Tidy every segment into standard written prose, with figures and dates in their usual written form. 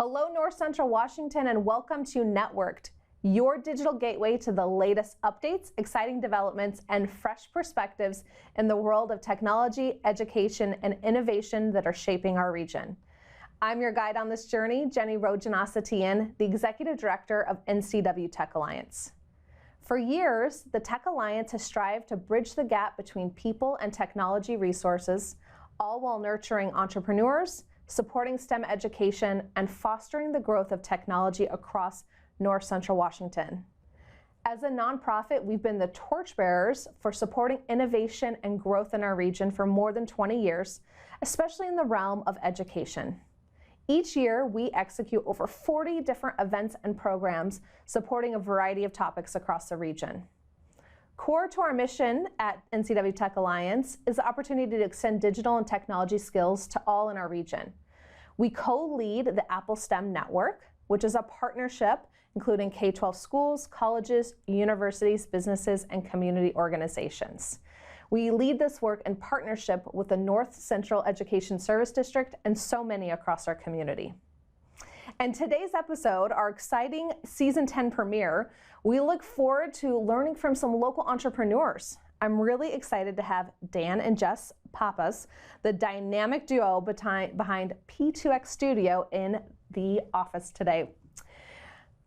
Hello, North Central Washington, and welcome to Networked, your digital gateway to the latest updates, exciting developments, and fresh perspectives in the world of technology, education, and innovation that are shaping our region. I'm your guide on this journey, Jenny Rojanasatian, the Executive Director of NCW Tech Alliance. For years, the Tech Alliance has strived to bridge the gap between people and technology resources, all while nurturing entrepreneurs, supporting STEM education, and fostering the growth of technology across North Central Washington. As a nonprofit, we've been the torchbearers for supporting innovation and growth in our region for more than 20 years, especially in the realm of education. Each year, we execute over 40 different events and programs supporting a variety of topics across the region. Core to our mission at NCW Tech Alliance is the opportunity to extend digital and technology skills to all in our region. We co-lead the Apple STEM Network, which is a partnership including K-12 schools, colleges, universities, businesses, and community organizations. We lead this work in partnership with the North Central Education Service District and so many across our community. And today's episode, our exciting Season 10 premiere, we look forward to learning from some local entrepreneurs. I'm really excited to have Dan and Jess Pappas, the dynamic duo behind P2X Studio, in the office today.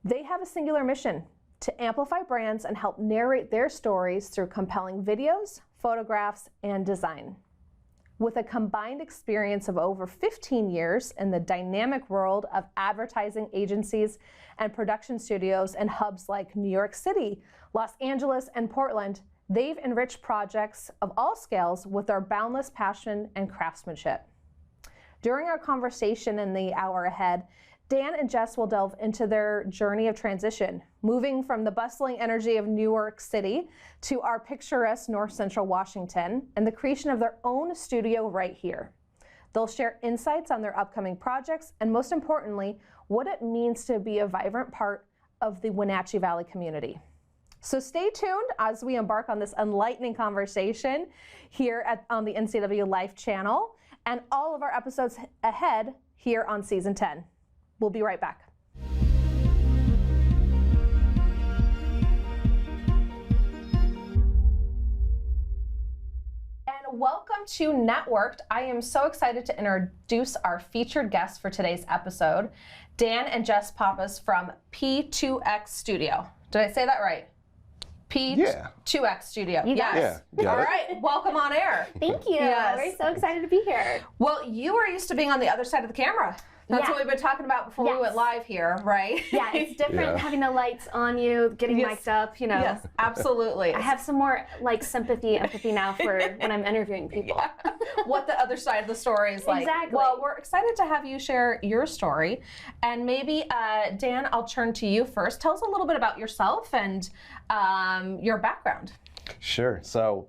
They have a singular mission: to amplify brands and help narrate their stories through compelling videos, photographs, and design. With a combined experience of over 15 years in the dynamic world of advertising agencies and production studios in hubs like New York City, Los Angeles, and Portland, they've enriched projects of all scales with their boundless passion and craftsmanship. During our conversation in the hour ahead, Dan and Jess will delve into their journey of transition, moving from the bustling energy of New York City to our picturesque North Central Washington and the creation of their own studio right here. They'll share insights on their upcoming projects and, most importantly, what it means to be a vibrant part of the Wenatchee Valley community. So stay tuned as we embark on this enlightening conversation here on the NCW Life channel and all of our episodes ahead here on Season 10. We'll be right back. And welcome to Networked. I am so excited to introduce our featured guests for today's episode, Dan and Jess Pappas from P2X Studio. Did I say that right? P2X Studio. You got it. Yeah. All right, welcome on air. Thank you. Yes. We're so excited to be here. Well, you are used to being on the other side of the camera. That's what we've been talking about before we went live here, right? Yeah, it's different having the lights on you, getting mic'd up, you know. Yes, absolutely. I have some more empathy now for when I'm interviewing people. Yeah. What the other side of the story is like. Exactly. Well, we're excited to have you share your story. And maybe, Dan, I'll turn to you first. Tell us a little bit about yourself and your background. Sure. So,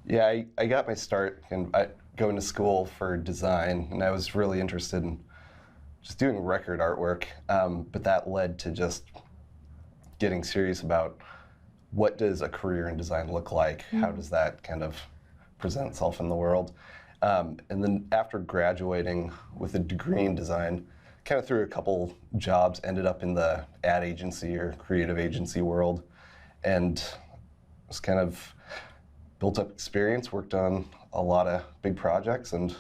yeah, I got my start going to school for design, and I was really interested in just doing record artwork, but that led to just getting serious about what does a career in design look like? How does that kind of present itself in the world? And then after graduating with a degree in design, kind of through a couple jobs, ended up in the ad agency or creative agency world, and was kind of built up experience, worked on a lot of big projects, and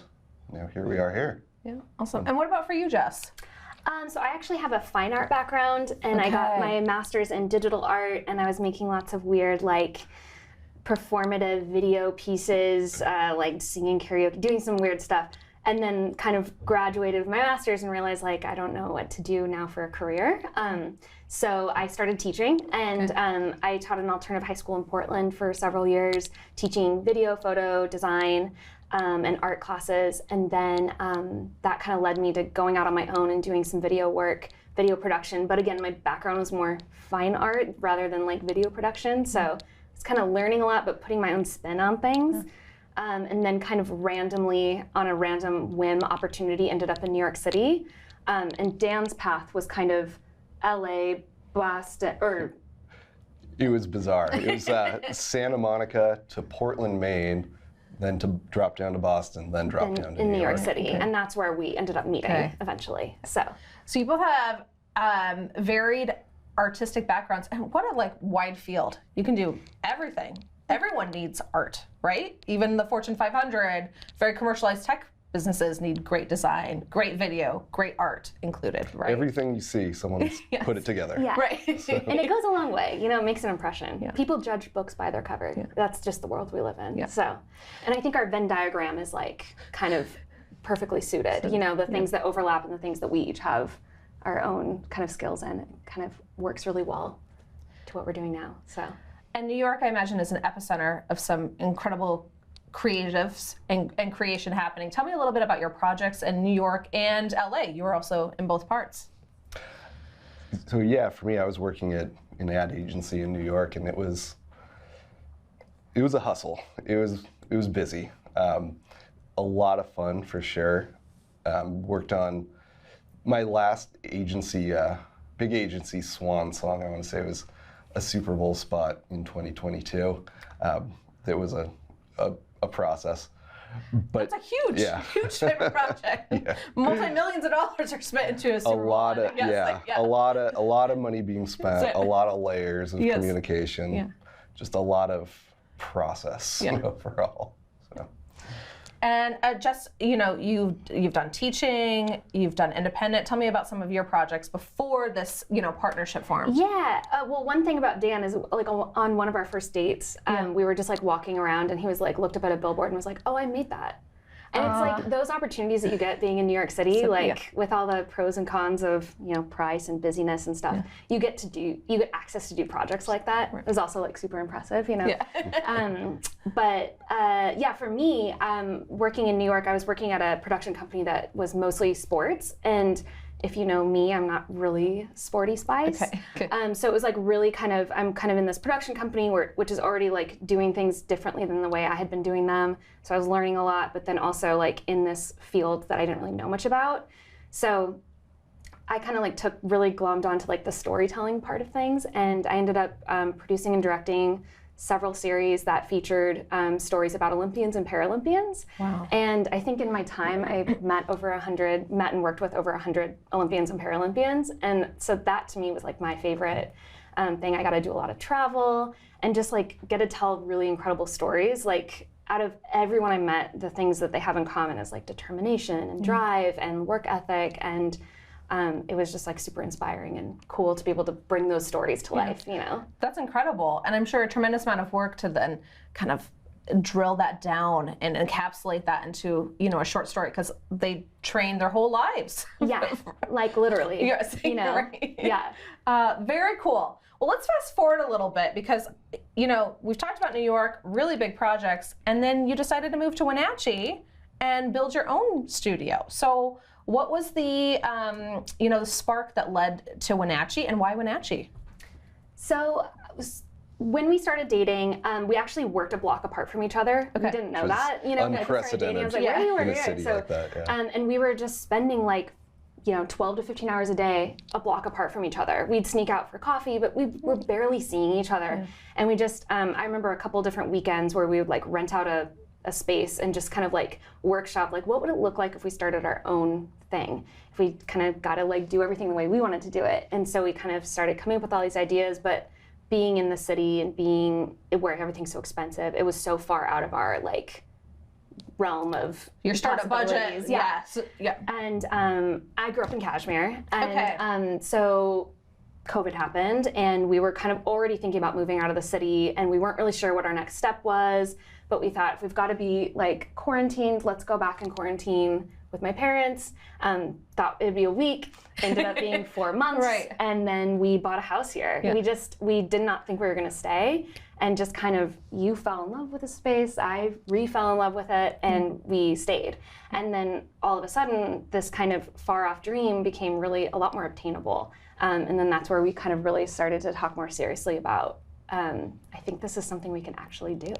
here we are here. Yeah, awesome. And what about for you, Jess? So I actually have a fine art background, and I got my master's in digital art, and I was making lots of weird, performative video pieces, like singing karaoke, doing some weird stuff. And then kind of graduated with my master's and realized, I don't know what to do now for a career. So I started teaching, and I taught an alternative high school in Portland for several years, teaching video, photo, design, and art classes. And then that kind of led me to going out on my own and doing some video work, video production. But again, my background was more fine art rather than video production. So it's kind of learning a lot, but putting my own spin on things. And then kind of randomly, on a random whim opportunity, ended up in New York City. And Dan's path was kind of LA, Boston, or... It was bizarre. It was Santa Monica to Portland, Maine, then to drop down to Boston, then drop down to in New York York. City. And that's where we ended up meeting eventually. So you both have very artistic backgrounds, and what a wide field. You can do everything. Everyone needs art, right? Even the Fortune 500, very commercialized tech businesses need great design, great video, great art included, right? Everything you see, someone's put it together. yeah, Right. and it goes a long way. You know, it makes an impression. Yeah. People judge books by their cover. Yeah. That's just the world we live in. Yeah. So, and I think our Venn diagram is kind of perfectly suited. You know, the things that overlap and the things that we each have our own kind of skills in. It kind of works really well to what we're doing now. So. And New York, I imagine, is an epicenter of some incredible creatives and creation happening. Tell me a little bit about your projects in New York and LA. You were also in both parts. So yeah, for me, I was working at an ad agency in New York, and it was a hustle. It was busy. A lot of fun for sure. Worked on my last agency, big agency swan song. I want to say it was a Super Bowl spot in 2022. That was a process. But That's a huge type of project. Yeah. Multi-millions of dollars are spent into a Super Bowl. A lot of money being spent, a lot of layers of communication, just a lot of process overall. So. And Jess, you've done teaching, you've done independent. Tell me about some of your projects before this, partnership formed. Yeah. Well, one thing about Dan is on one of our first dates, we were just walking around, and he was looked up at a billboard and was like, "Oh, I made that." And it's those opportunities that you get being in New York City, with all the pros and cons of price and busyness and stuff. You get access to do projects like that. Right. It was also super impressive, But for me, working in New York, I was working at a production company that was mostly sports. And if you know me, I'm not really sporty spice. Okay. So it was really I'm kind of in this production company which is already doing things differently than the way I had been doing them. So I was learning a lot, but then also in this field that I didn't really know much about. So I kind of really glommed onto the storytelling part of things, and I ended up producing and directing several series that featured stories about Olympians and Paralympians. Wow. And I think in my time, I met and worked with over 100 Olympians and Paralympians. And so that to me was my favorite thing. I got to do a lot of travel and just get to tell really incredible stories. Out of everyone I met, the things that they have in common is determination and drive and work ethic, and it was just super inspiring and cool to be able to bring those stories to life, That's incredible. And I'm sure a tremendous amount of work to then kind of drill that down and encapsulate that into, a short story, because they train their whole lives. Yeah, literally. Yes, right. Yeah. Very cool. Well, let's fast forward a little bit, because, we've talked about New York, really big projects, and then you decided to move to Wenatchee and build your own studio. So what was the, the spark that led to Wenatchee, and why Wenatchee? So when we started dating, we actually worked a block apart from each other. Okay. We didn't know that. Unprecedented I was where do you work? in a city like that. Yeah. And we were just spending 12 to 15 hours a day, a block apart from each other. We'd sneak out for coffee, but we were barely seeing each other. Yeah. And we just, I remember a couple different weekends where we would rent out a space and just kind of workshop, what would it look like if we started our own thing? If we kind of got to do everything the way we wanted to do it. And so we kind of started coming up with all these ideas, but being in the city and being where everything's so expensive, it was so far out of our realm of your startup budget. Yeah. Yeah. And I grew up in Kashmir, and so COVID happened, and we were kind of already thinking about moving out of the city, and we weren't really sure what our next step was, but we thought if we've got to be quarantined, let's go back and quarantine with my parents. Thought it'd be a week, ended up being 4 months, right. And then we bought a house here. Yeah. We did not think we were going to stay, and just kind of, you fell in love with the space, I fell in love with it, and we stayed. And then all of a sudden, this kind of far off dream became really a lot more obtainable. And then that's where we kind of really started to talk more seriously about, I think this is something we can actually do.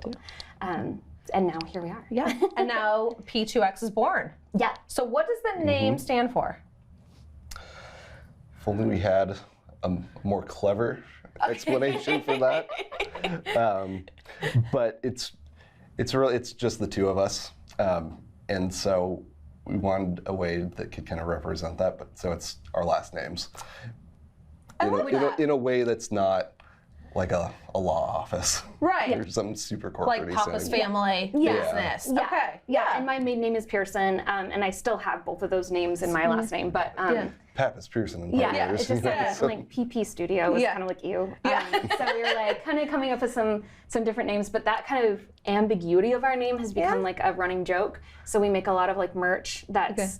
And now here we are. Yeah. And now P2X is born. Yeah. So what does the name stand for? If only we had a more clever explanation for that. But It's just the two of us, and so we wanted a way that could kind of represent that. But so it's our last names. In a way that's not like a law office. Right. Or some super corporate. Like Pappas family business. Yeah. Okay. Yeah. And my maiden name is Pierson, and I still have both of those names in my last name. But Pappas, Pierson, and yeah, Partners. it's just like PP Studio was kind of like you. So we were like kind of coming up with some different names, but that kind of ambiguity of our name has become like a running joke. So we make a lot of like merch that's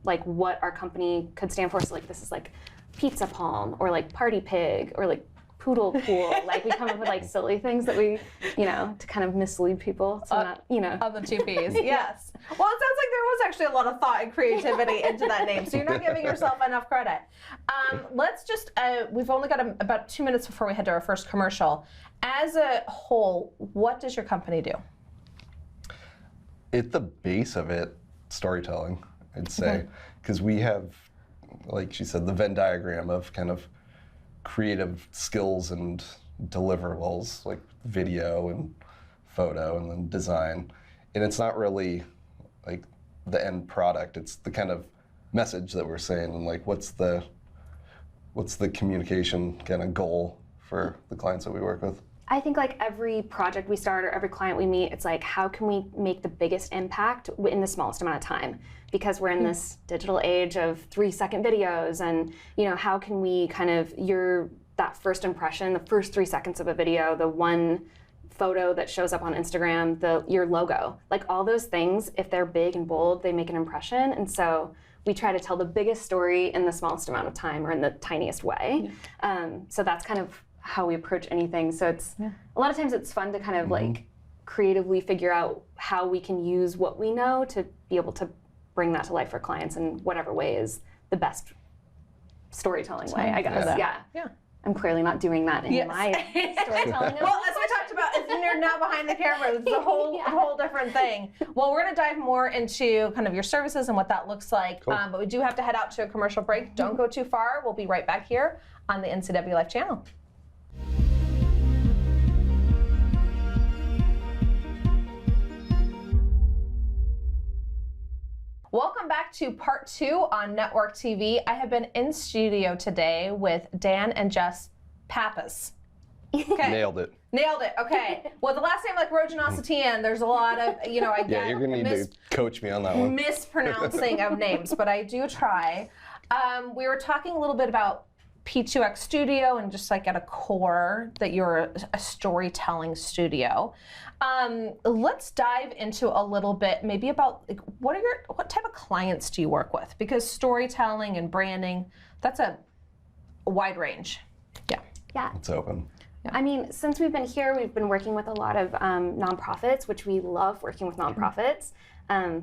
like what our company could stand for. So like this is like pizza palm or like party pig or like poodle pool. Like we come up with like silly things that we, to kind of mislead people. So not, Of the two P's, yes. Well, it sounds like there was actually a lot of thought and creativity into that name, so you're not giving yourself enough credit. Let's just, we've only got about 2 minutes before we head to our first commercial. As a whole, what does your company do? At the base of it, storytelling, I'd say, because we have, like she said, the Venn diagram of kind of creative skills and deliverables, like video and photo and then design. And it's not really like the end product, it's the kind of message that we're saying and like what's the communication kind of goal for the clients that we work with. I think like every project we start or every client we meet, it's like how can we make the biggest impact in the smallest amount of time? Because we're in this digital age of 3-second videos, and how can we kind of that first impression, the first 3 seconds of a video, the one photo that shows up on Instagram, your logo, like all those things, if they're big and bold, they make an impression. And so we try to tell the biggest story in the smallest amount of time or in the tiniest way. So that's kind of how we approach anything. So it's a lot of times it's fun to kind of like creatively figure out how we can use what we know to be able to bring that to life for clients in whatever way is the best storytelling way, I guess. Yeah. I'm clearly not doing that in my storytelling. Well, as we talked about, you're now behind the camera. It's a whole different thing. Well, we're going to dive more into kind of your services and what that looks like. Cool. But we do have to head out to a commercial break. Don't go too far. We'll be right back here on the NCW Life channel. Welcome back to part 2 on Network TV. I have been in studio today with Dan and Jess Pappas. Okay. Nailed it. Nailed it. Okay. Well, the last name like Rojanasatian, there's a lot of, I get yeah, you're going to need to coach me on that one. Mispronouncing of names, but I do try. We were talking a little bit about P2X Studio and just like at a core that you're a storytelling studio. Let's dive into a little bit maybe about like, what type of clients do you work with? Because storytelling and branding, that's a wide range. Yeah. It's open. I mean, since we've been here, we've been working with a lot of nonprofits, which we love working with nonprofits.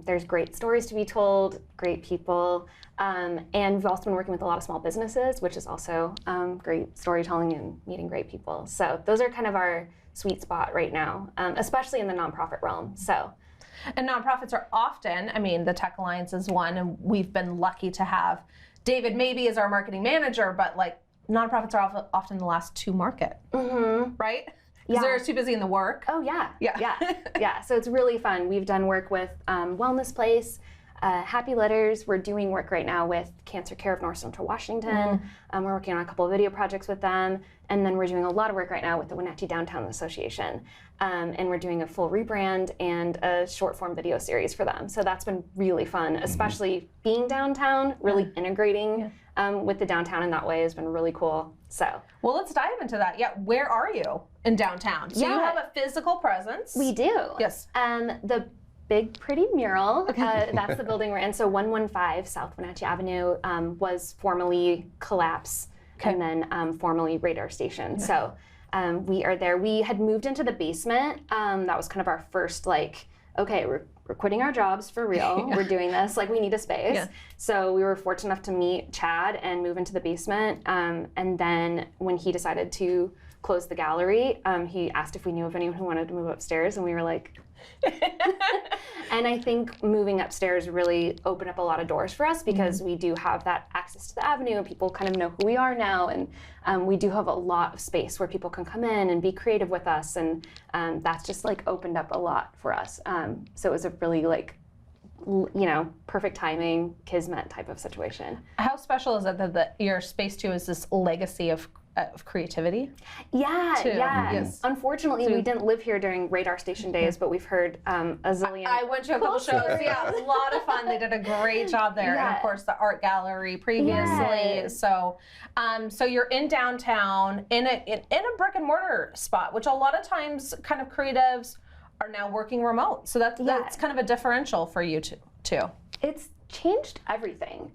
There's great stories to be told, great people, and we've also been working with a lot of small businesses, which is also great storytelling and meeting great people. So those are kind of our sweet spot right now, especially in the nonprofit realm. And nonprofits are often, the Tech Alliance is one, and we've been lucky to have David maybe as our marketing manager, but like nonprofits are often the last to market, right? Because they're too busy in the work. Oh yeah. So it's really fun. We've done work with Wellness Place, Happy Letters. We're doing work right now with Cancer Care of North Central Washington. We're working on a couple of video projects with them. And then we're doing a lot of work right now with the Wenatchee Downtown Association. And we're doing a full rebrand and a short form video series for them. So that's been really fun, especially being downtown, really integrating with the downtown in that way has been really cool. So, well, let's dive into that. Yeah, where are you in downtown? So you have a physical presence. We do. Yes. The big pretty mural, that's the building we're in. So 115 South Wenatchee Avenue was formerly Collapse and then formerly Radar Station. So we are there. We had moved into the basement. That was kind of our first okay, we're quitting our jobs for real. We're doing this, we need a space. So we were fortunate enough to meet Chad and move into the basement. And then when he decided to close the gallery, he asked if we knew of anyone who wanted to move upstairs, and we were like, And I think moving upstairs really opened up a lot of doors for us because we do have that access to the avenue and people kind of know who we are now. And we do have a lot of space where people can come in and be creative with us. And that's just like opened up a lot for us. So it was a really like, perfect timing, kismet type of situation. How special is it that your space too is this legacy of creativity? Yeah, too. yeah. Yes. Unfortunately, we didn't live here during radar station days, but we've heard a zillion. I went to a couple shows. Yeah, it was a lot of fun. They did a great job there, and of course the art gallery previously. So, so you're in downtown in a brick and mortar spot, which a lot of times kind of creatives are now working remote. So that's kind of a differential for you too. It's changed everything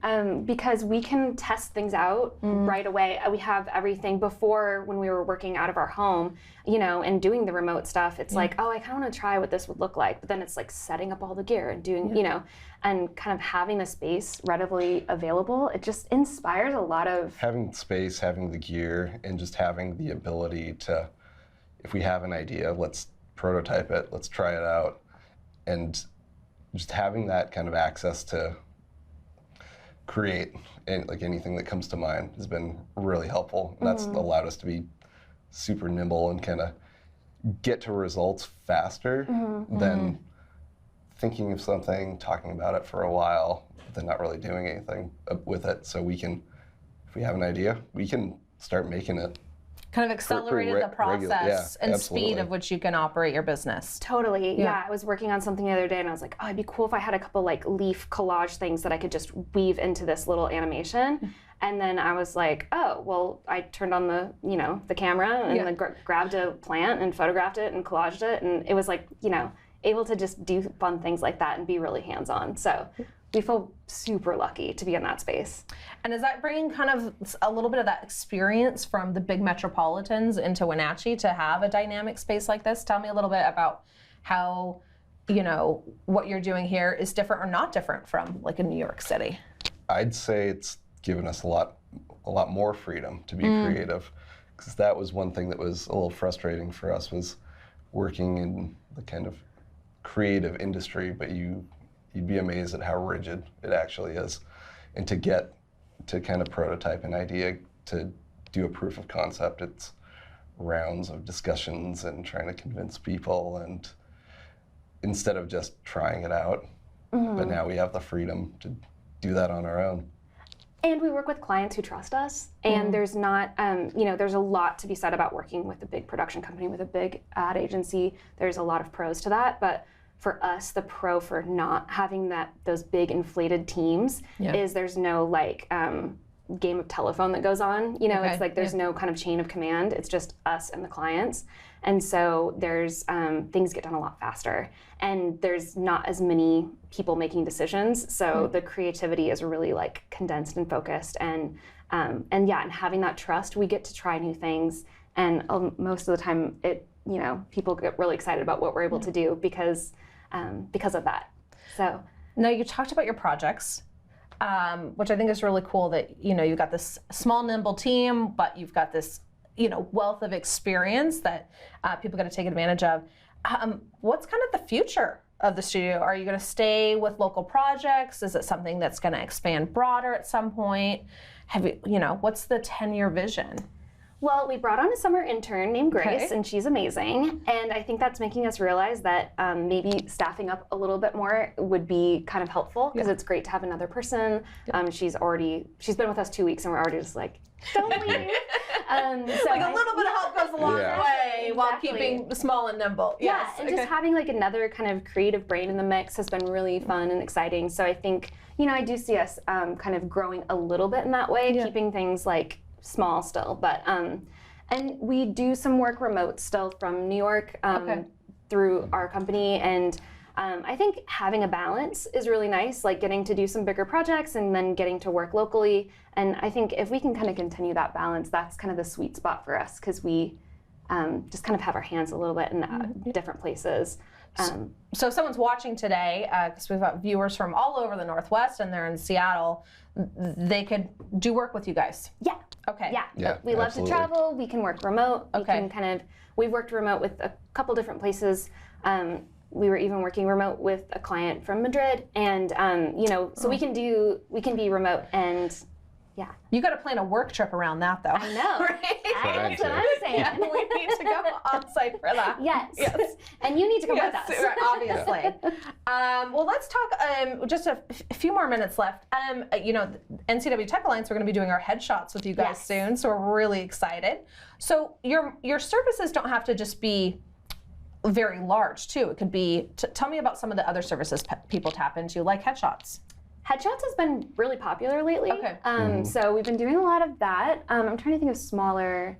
because we can test things out right away. We have everything before when we were working out of our home, and doing the remote stuff. It's like, oh, I kind of want to try what this would look like. But then it's like setting up all the gear and doing, and kind of having the space readily available. It just inspires a lot of having space, having the gear, and just having the ability to, if we have an idea, let's prototype it, let's try it out, and just having that kind of access to create and like anything that comes to mind has been really helpful. And that's allowed us to be super nimble and kind of get to results faster than thinking of something, talking about it for a while, then not really doing anything with it. So we can, if we have an idea, we can start making it. Kind of accelerated the process and absolutely. speed of which you can operate your business. Totally, yeah. I was working on something the other day and I was like, oh, it'd be cool if I had a couple like leaf collage things that I could just weave into this little animation. And then I was like, oh, well, I turned on the, the camera and then grabbed a plant and photographed it and collaged it. And it was like, able to just do fun things like that and be really hands-on. So we feel super lucky to be in that space. And is that bringing kind of a little bit of that experience from the big metropolitans into Wenatchee to have a dynamic space like this? Tell me a little bit about how, what you're doing here is different or not different from like in New York City. I'd say it's given us a lot more freedom to be creative, because that was one thing that was a little frustrating for us, was working in the kind of creative industry, but you'd be amazed at how rigid it actually is. And to get to kind of prototype an idea, to do a proof of concept, it's rounds of discussions and trying to convince people, and instead of just trying it out. But now we have the freedom to do that on our own. And we work with clients who trust us, and there's not, there's a lot to be said about working with a big production company, with a big ad agency. There's a lot of pros to that, but for us, the pro for not having those big inflated teams is there's no like game of telephone that goes on. It's like there's no kind of chain of command. It's just us and the clients. And so there's things get done a lot faster, and there's not as many people making decisions. So the creativity is really like condensed and focused, and having that trust, we get to try new things. And most of the time, people get really excited about what we're able to do because of that. So now you talked about your projects, which I think is really cool that you've got this small nimble team, but you've got this wealth of experience that people got to take advantage of. What's kind of the future of the studio? Are you going to stay with local projects? Is it something that's going to expand broader at some point? What's the 10-year vision? Well, we brought on a summer intern named Grace, and she's amazing. And I think that's making us realize that maybe staffing up a little bit more would be kind of helpful, because it's great to have another person. She's been with us 2 weeks, and we're already just like, don't leave. So like a little bit of help goes a long way while keeping small and nimble. Yes. And just having like another kind of creative brain in the mix has been really fun and exciting. So I think, I do see us kind of growing a little bit in that way, keeping things like small still, but and we do some work remote still from New York through our company, and I think having a balance is really nice, like getting to do some bigger projects and then getting to work locally. And I think if we can kind of continue that balance, that's kind of the sweet spot for us, because we just kind of have our hands a little bit in different places. So if someone's watching today, because we've got viewers from all over the Northwest and they're in Seattle, they could do work with you guys. Yeah. Okay. Yeah. We love to travel. We can work remote. We can we've worked remote with a couple different places. we were even working remote with a client from Madrid, and so we can be remote, and yeah. You got to plan a work trip around that, though. I know. Right? That's what I'm saying. We need to go on site for that. Yes. And you need to come with us. Right, obviously. Well, let's talk. Just a few more minutes left. NCW Tech Alliance, we're going to be doing our headshots with you guys soon, so we're really excited. So your services don't have to just be very large, too. It could be. Tell me about some of the other services people tap into, like headshots. Headshots has been really popular lately. Okay. So we've been doing a lot of that. I'm trying to think of smaller,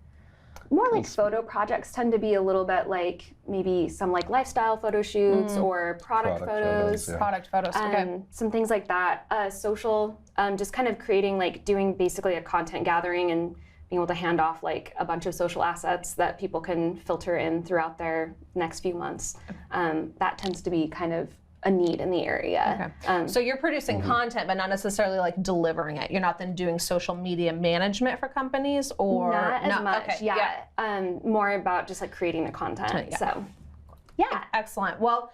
more like photo projects tend to be a little bit like maybe some like lifestyle photo shoots or product photos. Yeah. Product photos, okay. Some things like that. Social, just kind of creating, like doing basically a content gathering and being able to hand off like a bunch of social assets that people can filter in throughout their next few months. That tends to be kind of a need in the area. Okay. So you're producing content, but not necessarily like delivering it. You're not then doing social media management for companies, or not as much. Okay. Yeah. More about just like creating the content. So. Yeah. Excellent. Well,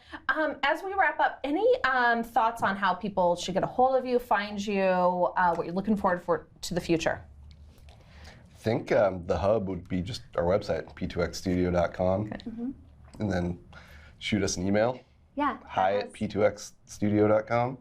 as we wrap up, any thoughts on how people should get a hold of you, find you, what you're looking forward to the future? I think the hub would be just our website, P2Xstudio.com, Okay. and then shoot us an email. Yeah. Hi at P2Xstudio.com.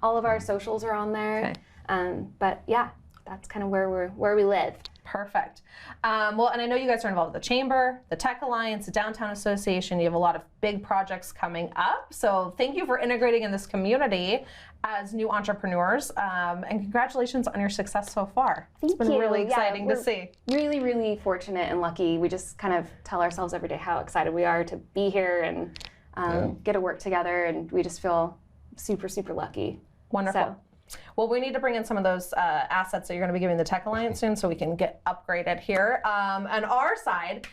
All of our socials are on there. Okay. But yeah, that's kind of where we live. Perfect. Well, and I know you guys are involved with the Chamber, the Tech Alliance, the Downtown Association. You have a lot of big projects coming up. So thank you for integrating in this community as new entrepreneurs. And congratulations on your success so far. Thank It's been you. really exciting to see. Really, really fortunate and lucky. We just kind of tell ourselves every day how excited we are to be here and get to work together. And we just feel super, super lucky. Wonderful. So. Well, we need to bring in some of those assets that you're going to be giving the Tech Alliance soon so we can get upgraded here. On our side,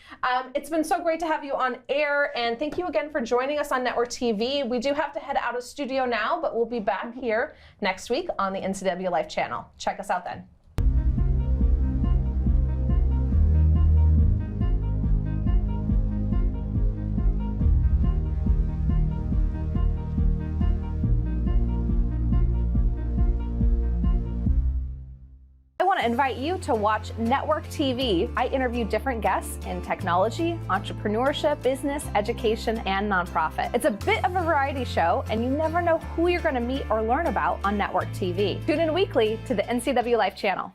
it's been so great to have you on air, and thank you again for joining us on Network TV. We do have to head out of studio now, but we'll be back here next week on the NCW Life channel. Check us out then. I want to invite you to watch Network TV. I interview different guests in technology, entrepreneurship, business, education, and nonprofit. It's a bit of a variety show, and you never know who you're going to meet or learn about on Network TV. Tune in weekly to the NCW Life channel.